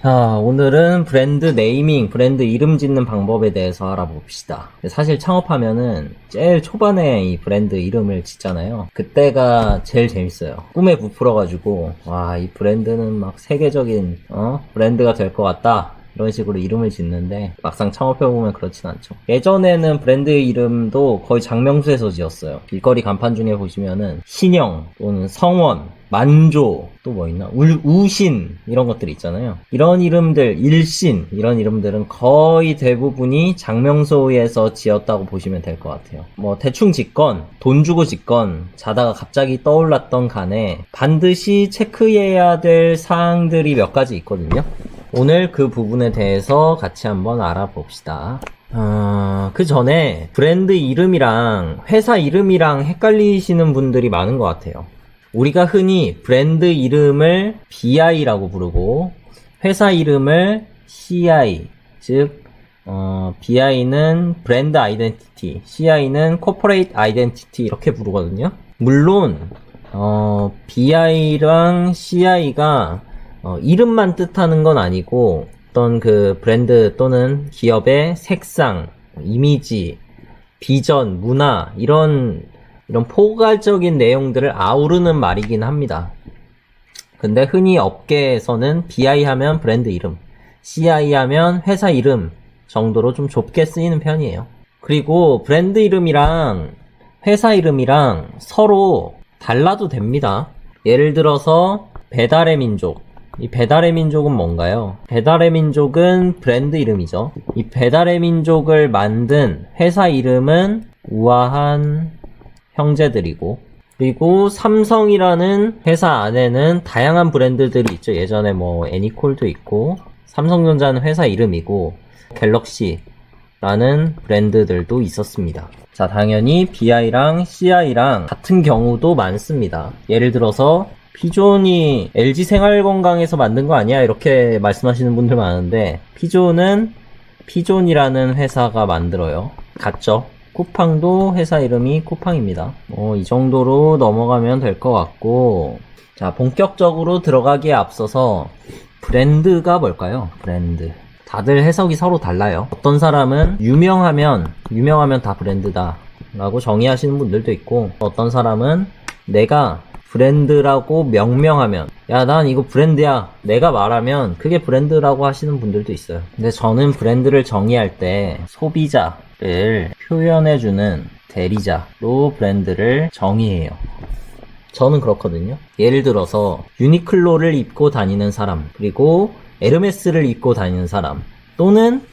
오늘은 브랜드 네이밍, 브랜드 이름 짓는 방법에 대해서 알아봅시다. 사실 창업하면은 제일 초반에 이 브랜드 이름을 짓잖아요. 그때가 제일 재밌어요. 꿈에 부풀어가지고, 와, 이 브랜드는 막 세계적인, 브랜드가 될 것 같다. 이런 식으로 이름을 짓는데 막상 창업해보면 그렇진 않죠. 예전에는 브랜드 이름도 거의 장명수에서 지었어요. 길거리 간판 중에 보시면은 신영 또는 성원, 만조, 또 뭐 있나? 우신 이런 것들 있잖아요. 이런 이름들, 일신 이런 이름들은 거의 대부분이 장명소에서 지었다고 보시면 될 것 같아요. 뭐 대충 짓건 돈 주고 짓건 자다가 갑자기 떠올랐던 간에 반드시 체크해야 될 사항들이 몇 가지 있거든요. 오늘 그 부분에 대해서 같이 한번 알아봅시다. 그 전에 브랜드 이름이랑 회사 이름이랑 헷갈리시는 분들이 많은 것 같아요. 우리가 흔히 브랜드 이름을 BI라고 부르고 회사 이름을 CI, 즉 BI는 브랜드 아이덴티티, CI는 코퍼레이트 아이덴티티 이렇게 부르거든요. 물론 BI랑 CI가 이름만 뜻하는 건 아니고 어떤 그 브랜드 또는 기업의 색상, 이미지, 비전, 문화 이런 포괄적인 내용들을 아우르는 말이긴 합니다. 근데 흔히 업계에서는 BI 하면 브랜드 이름, CI 하면 회사 이름 정도로 좀 좁게 쓰이는 편이에요. 그리고 브랜드 이름이랑 회사 이름이랑 서로 달라도 됩니다. 예를 들어서 배달의 민족. 이 배달의 민족은 뭔가요? 배달의 민족은 브랜드 이름이죠. 이 배달의 민족을 만든 회사 이름은 우아한 형제들이고, 그리고 삼성이라는 회사 안에는 다양한 브랜드들이 있죠. 예전에 뭐 애니콜도 있고, 삼성전자는 회사 이름이고, 갤럭시라는 브랜드들도 있었습니다. 자, 당연히 BI랑 CI랑 같은 경우도 많습니다. 예를 들어서 피존이 LG생활건강에서 만든 거 아니야? 이렇게 말씀하시는 분들 많은데 피존은 피존이라는 회사가 만들어요. 같죠? 쿠팡도 회사 이름이 쿠팡입니다. 이 정도로 넘어가면 될 것 같고, 자, 본격적으로 들어가기에 앞서서 브랜드가 뭘까요? 브랜드. 다들 해석이 서로 달라요. 어떤 사람은 유명하면 다 브랜드다 라고 정의하시는 분들도 있고, 어떤 사람은 내가 브랜드라고 명명하면 야, 난 이거 브랜드야 내가 말하면 그게 브랜드라고 하시는 분들도 있어요. 근데 저는 브랜드를 정의할 때 소비자를 표현해주는 대리자로 브랜드를 정의해요. 저는 그렇거든요. 예를 들어서 유니클로를 입고 다니는 사람, 그리고 에르메스를 입고 다니는 사람, 또는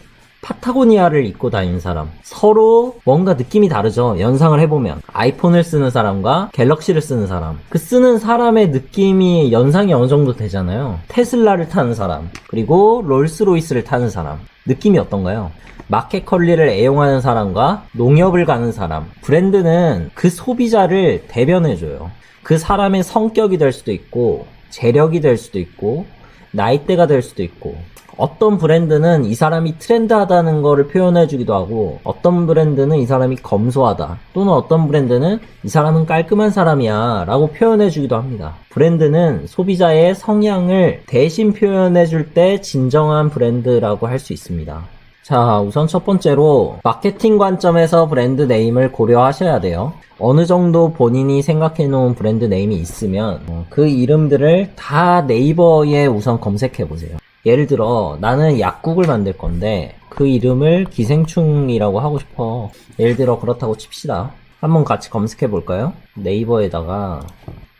파타고니아를 입고 다니는 사람, 서로 뭔가 느낌이 다르죠. 연상을 해보면 아이폰을 쓰는 사람과 갤럭시를 쓰는 사람, 그 쓰는 사람의 느낌이 연상이 어느 정도 되잖아요. 테슬라를 타는 사람, 그리고 롤스로이스를 타는 사람, 느낌이 어떤가요? 마켓컬리를 애용하는 사람과 농협을 가는 사람, 브랜드는 그 소비자를 대변해줘요. 그 사람의 성격이 될 수도 있고, 재력이 될 수도 있고, 나이대가 될 수도 있고, 어떤 브랜드는 이 사람이 트렌드하다는 거를 표현해주기도 하고, 어떤 브랜드는 이 사람이 검소하다, 또는 어떤 브랜드는 이 사람은 깔끔한 사람이야 라고 표현해주기도 합니다. 브랜드는 소비자의 성향을 대신 표현해줄 때 진정한 브랜드라고 할 수 있습니다. 자, 우선 첫 번째로 마케팅 관점에서 브랜드 네임을 고려하셔야 돼요. 어느 정도 본인이 생각해 놓은 브랜드 네임이 있으면 그 이름들을 다 네이버에 우선 검색해 보세요. 예를 들어 나는 약국을 만들 건데 그 이름을 기생충이라고 하고 싶어. 예를 들어 그렇다고 칩시다. 한번 같이 검색해 볼까요? 네이버에다가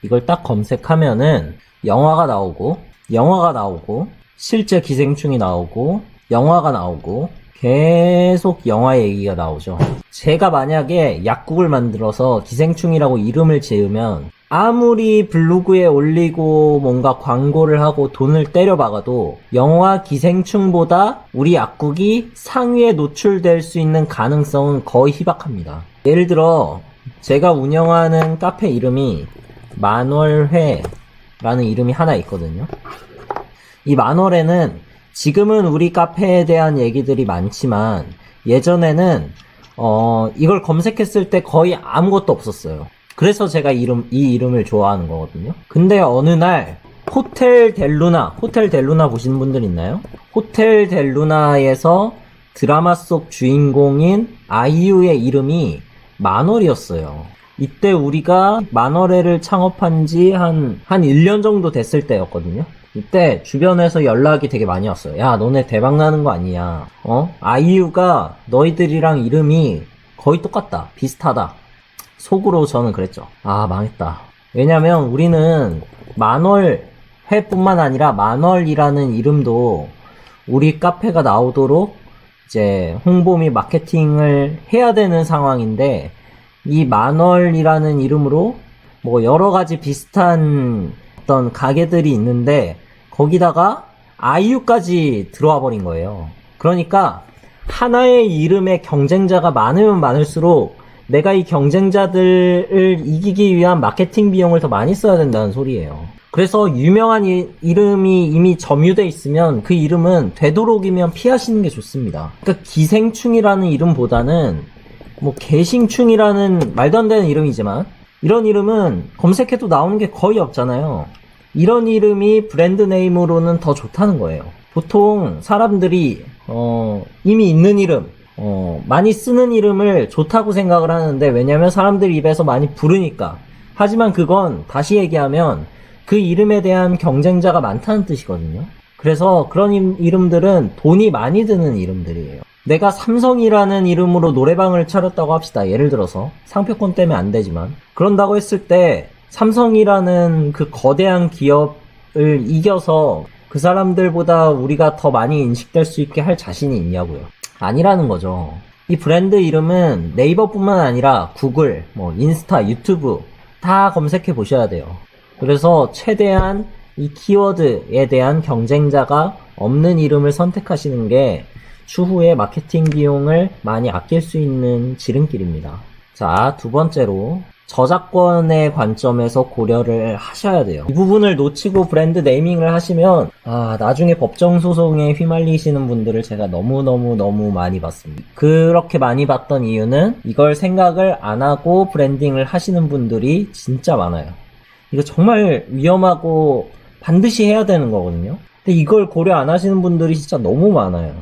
이걸 딱 검색하면은 영화가 나오고 실제 기생충이 나오고 영화가 나오고 계속 영화 얘기가 나오죠. 제가 만약에 약국을 만들어서 기생충이라고 이름을 지으면 아무리 블로그에 올리고 뭔가 광고를 하고 돈을 때려박아도 영화 기생충보다 우리 약국이 상위에 노출될 수 있는 가능성은 거의 희박합니다. 예를 들어 제가 운영하는 카페 이름이 만월회라는 이름이 하나 있거든요. 이 만월회는 지금은 우리 카페에 대한 얘기들이 많지만 예전에는 이걸 검색했을 때 거의 아무것도 없었어요. 그래서 제가 이 이름을 좋아하는 거거든요. 근데 어느 날 호텔 델루나 보시는 분들 있나요? 호텔 델루나에서 드라마 속 주인공인 아이유의 이름이 만월이었어요. 이때 우리가 만월회를 창업한 지 한 1년 정도 됐을 때였거든요. 이때 주변에서 연락이 되게 많이 왔어요. 야, 너네 대박 나는 거 아니야? 아이유가 너희들이랑 이름이 거의 똑같다. 비슷하다. 속으로 저는 그랬죠. 아, 망했다. 왜냐면 우리는 만월회뿐만 아니라 만월이라는 이름도 우리 카페가 나오도록 이제 홍보 및 마케팅을 해야 되는 상황인데, 이 만월이라는 이름으로 뭐 여러 가지 비슷한 어떤 가게들이 있는데 거기다가 아이유까지 들어와 버린 거예요. 그러니까 하나의 이름의 경쟁자가 많으면 많을수록 내가 이 경쟁자들을 이기기 위한 마케팅 비용을 더 많이 써야 된다는 소리예요. 그래서 유명한 이름이 이미 점유돼 있으면 그 이름은 되도록이면 피하시는 게 좋습니다. 그러니까 기생충이라는 이름보다는 뭐 개싱충이라는 말도 안 되는 이름이지만 이런 이름은 검색해도 나오는 게 거의 없잖아요. 이런 이름이 브랜드 네임으로는 더 좋다는 거예요. 보통 사람들이 이미 있는 이름, 많이 쓰는 이름을 좋다고 생각을 하는데, 왜냐면 사람들 입에서 많이 부르니까. 하지만 그건 다시 얘기하면 그 이름에 대한 경쟁자가 많다는 뜻이거든요. 그래서 그런 이름들은 돈이 많이 드는 이름들이에요. 내가 삼성이라는 이름으로 노래방을 차렸다고 합시다. 예를 들어서 상표권 때문에 안 되지만, 그런다고 했을 때 삼성이라는 그 거대한 기업을 이겨서 그 사람들보다 우리가 더 많이 인식될 수 있게 할 자신이 있냐고요. 아니라는 거죠. 이 브랜드 이름은 네이버뿐만 아니라 구글, 뭐 인스타, 유튜브 다 검색해 보셔야 돼요. 그래서 최대한 이 키워드에 대한 경쟁자가 없는 이름을 선택하시는 게 추후에 마케팅 비용을 많이 아낄 수 있는 지름길입니다. 자, 두 번째로 저작권의 관점에서 고려를 하셔야 돼요. 이 부분을 놓치고 브랜드 네이밍을 하시면 나중에 법정 소송에 휘말리시는 분들을 제가 너무 많이 봤습니다. 그렇게 많이 봤던 이유는 이걸 생각을 안 하고 브랜딩을 하시는 분들이 진짜 많아요. 이거 정말 위험하고 반드시 해야 되는 거거든요. 근데 이걸 고려 안 하시는 분들이 진짜 너무 많아요.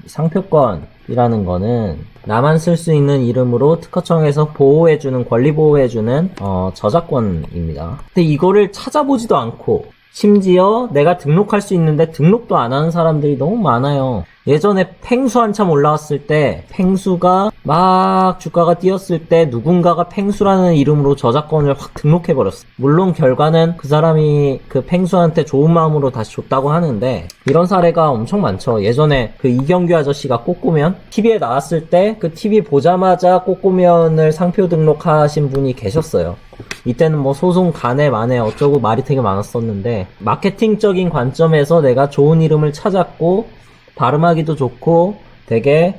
상표권이라는 거는 나만 쓸 수 있는 이름으로 특허청에서 보호해주는, 권리 보호해주는 저작권입니다. 근데 이거를 찾아보지도 않고 심지어 내가 등록할 수 있는데 등록도 안 하는 사람들이 너무 많아요. 예전에 펭수 한참 올라왔을 때 펭수가 막 주가가 뛰었을 때 누군가가 펭수라는 이름으로 저작권을 확 등록해버렸어. 물론 결과는 그 사람이 그 펭수한테 좋은 마음으로 다시 줬다고 하는데 이런 사례가 엄청 많죠. 예전에 그 이경규 아저씨가 꼬꼬면 TV에 나왔을 때 그 TV 보자마자 꼬꼬면을 상표 등록하신 분이 계셨어요. 이때는 뭐 소송 가네 마네 어쩌고 말이 되게 많았었는데 마케팅적인 관점에서 내가 좋은 이름을 찾았고 발음하기도 좋고 되게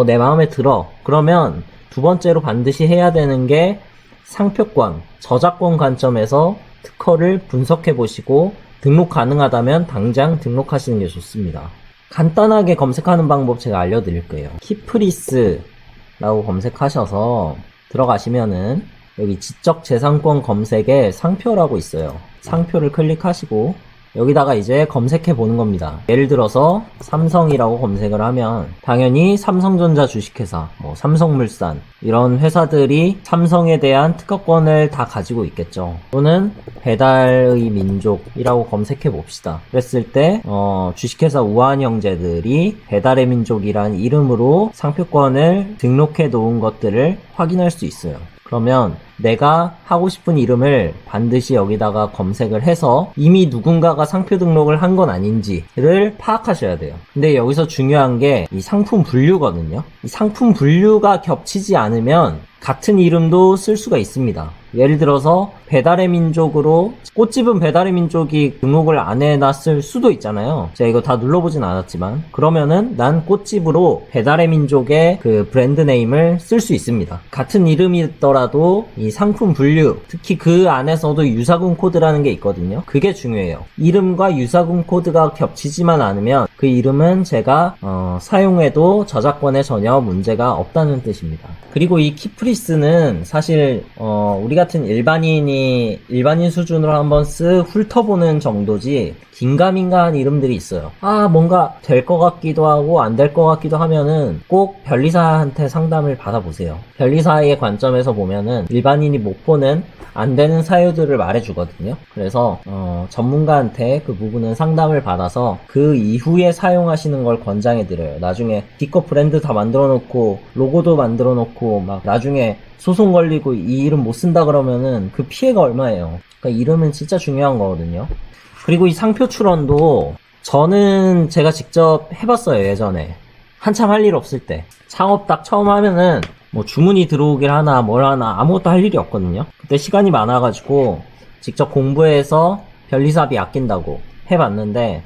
내 마음에 들어. 그러면 두 번째로 반드시 해야 되는 게 상표권, 저작권 관점에서 특허를 분석해 보시고 등록 가능하다면 당장 등록하시는 게 좋습니다. 간단하게 검색하는 방법 제가 알려드릴 거예요. 키프리스라고 검색하셔서 들어가시면은 여기 지적재산권 검색에 상표라고 있어요. 상표를 클릭하시고 여기다가 이제 검색해 보는 겁니다. 예를 들어서 삼성이라고 검색을 하면 당연히 삼성전자 주식회사, 뭐 삼성물산 이런 회사들이 삼성에 대한 특허권을 다 가지고 있겠죠. 또는 배달의 민족이라고 검색해 봅시다. 그랬을 때 주식회사 우한형제들이 배달의 민족이란 이름으로 상표권을 등록해 놓은 것들을 확인할 수 있어요. 그러면 내가 하고 싶은 이름을 반드시 여기다가 검색을 해서 이미 누군가가 상표 등록을 한 건 아닌지를 파악하셔야 돼요. 근데 여기서 중요한 게 이 상품 분류거든요. 이 상품 분류가 겹치지 않으면 같은 이름도 쓸 수가 있습니다. 예를 들어서 배달의 민족으로 꽃집은 배달의 민족이 등록을 안 해놨을 수도 있잖아요. 제가 이거 다 눌러보진 않았지만 그러면은 난 꽃집으로 배달의 민족의 그 브랜드 네임을 쓸 수 있습니다. 같은 이름이더라도 이 상품 분류, 특히 그 안에서도 유사군 코드라는 게 있거든요. 그게 중요해요. 이름과 유사군 코드가 겹치지만 않으면 그 이름은 제가 사용해도 저작권에 전혀 문제가 없다는 뜻입니다. 그리고 이 키프리스는 사실 우리 같은 일반인이 일반인 수준으로 한번 쓱 훑어보는 정도지 긴가민가한 이름들이 있어요. 뭔가 될 것 같기도 하고 안 될 것 같기도 하면은 꼭 변리사한테 상담을 받아보세요. 변리사의 관점에서 보면은 일반인이 못 보는 안 되는 사유들을 말해주거든요. 그래서 전문가한테 그 부분은 상담을 받아서 그 이후에 사용하시는 걸 권장해드려요. 나중에 기껏 브랜드 다 만들어놓고 로고도 만들어놓고 막 나중에 소송 걸리고 이 이름 못 쓴다 그러면은 그 피해가 얼마예요. 그러니까 이름은 진짜 중요한 거거든요. 그리고 이 상표 출원도 저는 제가 직접 해봤어요. 예전에 한참 할 일 없을 때 창업 딱 처음 하면은 뭐 주문이 들어오길 하나 뭘 하나 아무것도 할 일이 없거든요. 그때 시간이 많아가지고 직접 공부해서 변리사비 아낀다고 해봤는데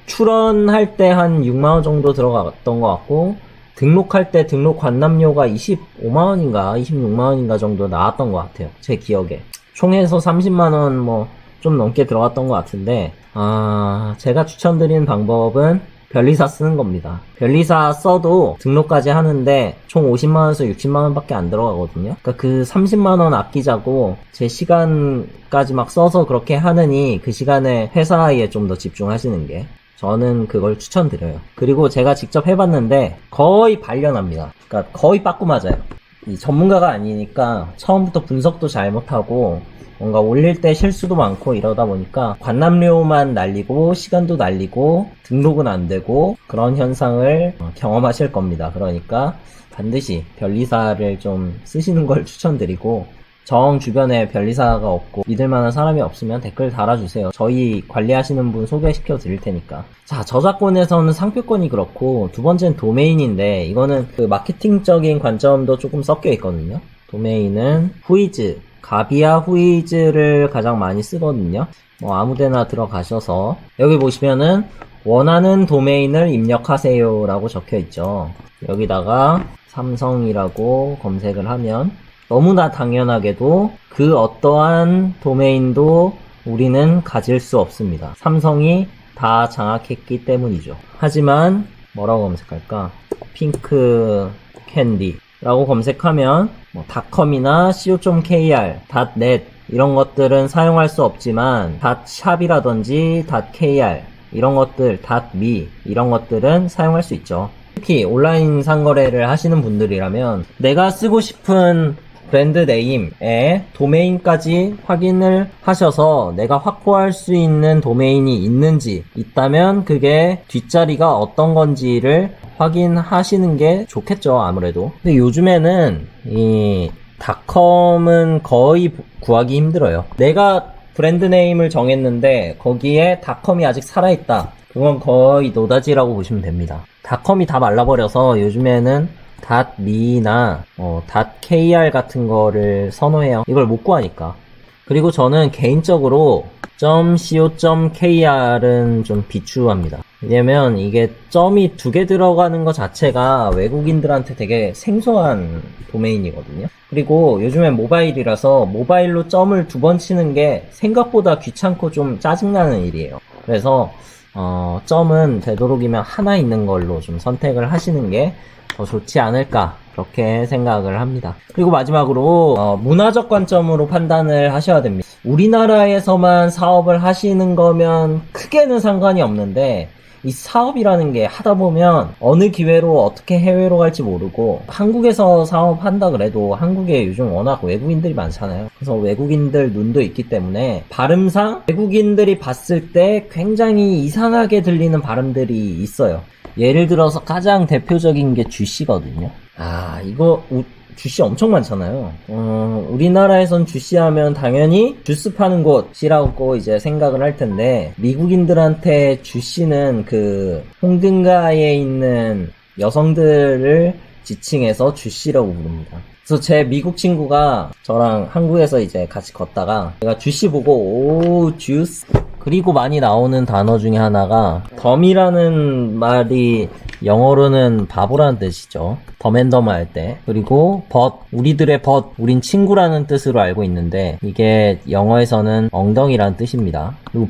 출원할 때 한 6만원 정도 들어갔던 것 같고 등록할 때 등록 관람료가 25만원인가 26만원인가 정도 나왔던 것 같아요. 제 기억에 총해서 30만원 뭐 좀 넘게 들어갔던 것 같은데 제가 추천드리는 방법은 변리사 쓰는 겁니다. 변리사 써도 등록까지 하는데 총 50만원에서 60만원 밖에 안 들어가거든요. 그러니까 그 30만원 아끼자고 제 시간까지 막 써서 그렇게 하느니 그 시간에 회사에 좀 더 집중하시는 게 저는 그걸 추천드려요. 그리고 제가 직접 해봤는데 거의 발견합니다. 그러니까 거의 빠꾸 맞아요. 이 전문가가 아니니까 처음부터 분석도 잘 못하고 뭔가 올릴 때 실수도 많고 이러다 보니까 관람료만 날리고 시간도 날리고 등록은 안 되고 그런 현상을 경험하실 겁니다. 그러니까 반드시 변리사를 좀 쓰시는 걸 추천드리고 정 주변에 변리사가 없고 믿을만한 사람이 없으면 댓글 달아주세요. 저희 관리하시는 분 소개시켜 드릴 테니까. 자, 저작권에서는 상표권이 그렇고 두 번째는 도메인인데 이거는 그 마케팅적인 관점도 조금 섞여 있거든요. 도메인은 후이즈 가비아 후이즈를 가장 많이 쓰거든요. 뭐 아무데나 들어가셔서 여기 보시면은 원하는 도메인을 입력하세요 라고 적혀있죠. 여기다가 삼성이라고 검색을 하면 너무나 당연하게도 그 어떠한 도메인도 우리는 가질 수 없습니다. 삼성이 다 장악했기 때문이죠. 하지만 뭐라고 검색할까? 핑크 캔디 라고 검색하면 뭐 닷컴이나 co.kr, .net 이런 것들은 사용할 수 없지만 .shop이라든지 .kr 이런 것들, .me 이런 것들은 사용할 수 있죠. 특히 온라인 상거래를 하시는 분들이라면 내가 쓰고 싶은 브랜드 네임에 도메인까지 확인을 하셔서 내가 확보할 수 있는 도메인이 있는지 있다면 그게 뒷자리가 어떤 건지를 확인하시는 게 좋겠죠. 아무래도. 근데 요즘에는 이 닷컴은 거의 구하기 힘들어요. 내가 브랜드 네임을 정했는데 거기에 닷컴이 아직 살아있다. 그건 거의 노다지라고 보시면 됩니다. 닷컴이 다 말라버려서 요즘에는 .me나 .kr 같은 거를 선호해요. 이걸 못 구하니까. 그리고 저는 개인적으로 .co.kr은 좀 비추합니다. 왜냐면 이게 점이 2개 들어가는 것 자체가 외국인들한테 되게 생소한 도메인이거든요. 그리고 요즘엔 모바일이라서 모바일로 점을 2번 치는 게 생각보다 귀찮고 좀 짜증나는 일이에요. 그래서 점은 되도록이면 하나 있는 걸로 좀 선택을 하시는 게 더 좋지 않을까 그렇게 생각을 합니다. 그리고 마지막으로 문화적 관점으로 판단을 하셔야 됩니다. 우리나라에서만 사업을 하시는 거면 크게는 상관이 없는데 이 사업이라는 게 하다 보면 어느 기회로 어떻게 해외로 갈지 모르고 한국에서 사업한다 그래도 한국에 요즘 워낙 외국인들이 많잖아요. 그래서 외국인들 눈도 있기 때문에 발음상 외국인들이 봤을 때 굉장히 이상하게 들리는 발음들이 있어요. 예를 들어서 가장 대표적인 게 주씨거든요. 이거 주씨 엄청 많잖아요. 우리나라에선 주씨 하면 당연히 주스 파는 곳이라고 이제 생각을 할 텐데 미국인들한테 주씨는 그 홍등가에 있는 여성들을 지칭해서 주씨라고 부릅니다. 그래서 제 미국 친구가 저랑 한국에서 이제 같이 걷다가 제가 주씨 보고 오 주스 그리고 많이 나오는 단어 중에 하나가 덤이라는 말이 영어로는 바보라는 뜻이죠. 덤앤덤 할 때. 그리고 우리들의 우린 친구라는 뜻으로 알고 있는데 이게 영어에서는 엉덩이라는 뜻입니다. 그리고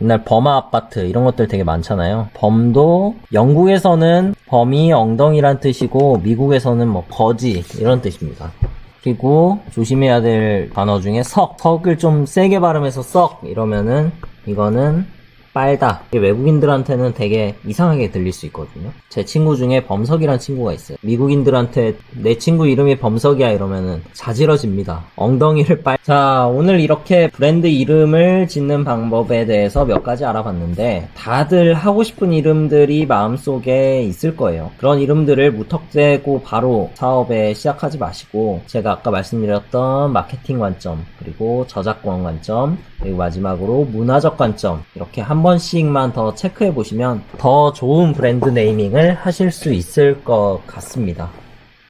옛날 버마 아파트 이런 것들 되게 많잖아요. 범도 영국에서는 범이 엉덩이란 뜻이고 미국에서는 뭐 거지 이런 뜻입니다. 그리고 조심해야 될 단어 중에 석을 좀 세게 발음해서 이러면은 이거는 빨다. 이게 외국인들한테는 되게 이상하게 들릴 수 있거든요. 제 친구 중에 범석이란 친구가 있어요. 미국인들한테 내 친구 이름이 범석이야 이러면은 자지러집니다. 엉덩이를 자, 오늘 이렇게 브랜드 이름을 짓는 방법에 대해서 몇 가지 알아봤는데 다들 하고 싶은 이름들이 마음속에 있을 거예요. 그런 이름들을 무턱대고 바로 사업에 시작하지 마시고 제가 아까 말씀드렸던 마케팅 관점, 그리고 저작권 관점, 그리고 마지막으로 문화적 관점, 이렇게 한 번씩만 더 체크해 보시면 더 좋은 브랜드 네이밍을 하실 수 있을 것 같습니다.